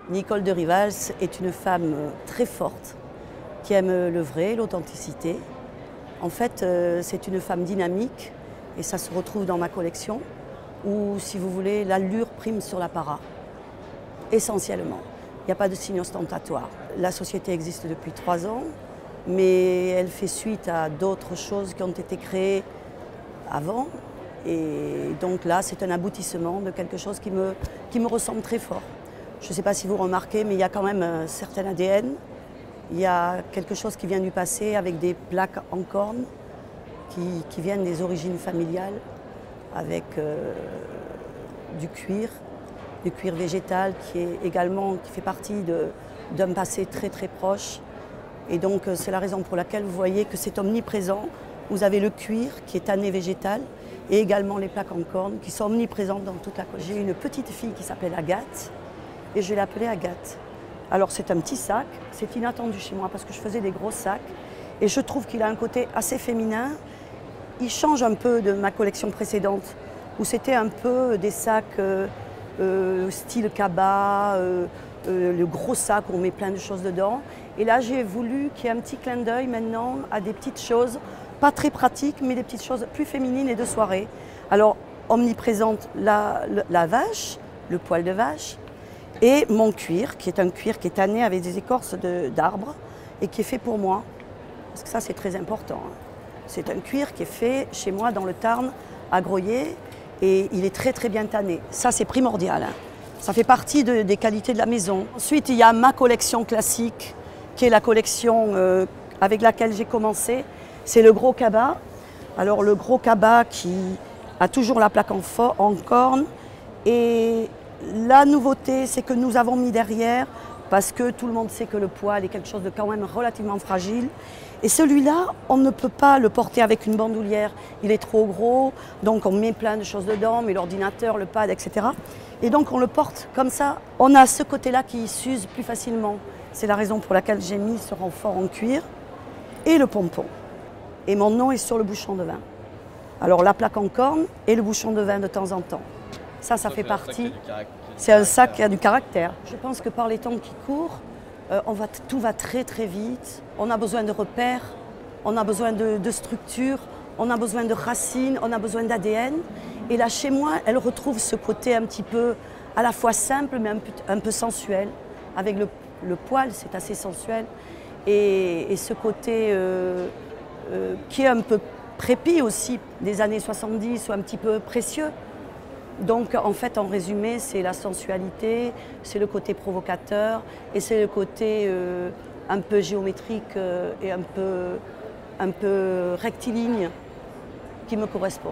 Nicole de Rivals est une femme très forte, qui aime le vrai, l'authenticité. En fait, c'est une femme dynamique et ça se retrouve dans ma collection où, si vous voulez, l'allure prime sur l'apparat, essentiellement. Il n'y a pas de signe ostentatoire. La société existe depuis 3 ans, mais elle fait suite à d'autres choses qui ont été créées avant. Et donc là, c'est un aboutissement de quelque chose qui me ressemble très fort. Je ne sais pas si vous remarquez, mais il y a quand même un certain ADN. Il y a quelque chose qui vient du passé avec des plaques en corne qui viennent des origines familiales avec du cuir végétal qui fait partie d'un passé très très proche. Et donc c'est la raison pour laquelle vous voyez que c'est omniprésent. Vous avez le cuir qui est tanné végétal et également les plaques en corne qui sont omniprésentes dans toute la collection. J'ai une petite fille qui s'appelle Agathe et je l'ai appelée Agathe. Alors c'est un petit sac, c'est inattendu chez moi parce que je faisais des gros sacs et je trouve qu'il a un côté assez féminin. Il change un peu de ma collection précédente où c'était un peu des sacs style cabas, le gros sac où on met plein de choses dedans. Et là j'ai voulu qu'il y ait un petit clin d'œil maintenant à des petites choses, pas très pratiques, mais des petites choses plus féminines et de soirée. Alors omniprésente la vache, le poil de vache, et mon cuir, qui est un cuir qui est tanné avec des écorces d'arbres et qui est fait pour moi. Parce que ça, c'est très important. C'est un cuir qui est fait chez moi dans le Tarn, à Groyer, et il est très très bien tanné. Ça, c'est primordial. Ça fait partie des qualités de la maison. Ensuite, il y a ma collection classique, qui est la collection avec laquelle j'ai commencé. C'est le gros cabas. Alors, le gros cabas qui a toujours la plaque en corne. Et la nouveauté, c'est que nous avons mis derrière, parce que tout le monde sait que le poil est quelque chose de quand même relativement fragile. Et celui-là, on ne peut pas le porter avec une bandoulière, il est trop gros, donc on met plein de choses dedans, mais l'ordinateur, le pad, etc. Et donc on le porte comme ça. On a ce côté-là qui s'use plus facilement. C'est la raison pour laquelle j'ai mis ce renfort en cuir et le pompon. Et mon nom est sur le bouchon de vin. Alors la plaque en corne et le bouchon de vin de temps en temps. Ça fait partie. C'est un sac qui a du caractère. Je pense que par les temps qui courent, tout va très très vite. On a besoin de repères, on a besoin de structures, on a besoin de racines, on a besoin d'ADN. Et là, chez moi, elle retrouve ce côté un petit peu à la fois simple, mais un peu sensuel. Avec le poil, c'est assez sensuel. Et ce côté qui est un peu prépi aussi des années 70 ou un petit peu précieux. Donc en fait, en résumé, c'est la sensualité, c'est le côté provocateur et c'est le côté un peu géométrique et un peu rectiligne qui me correspond.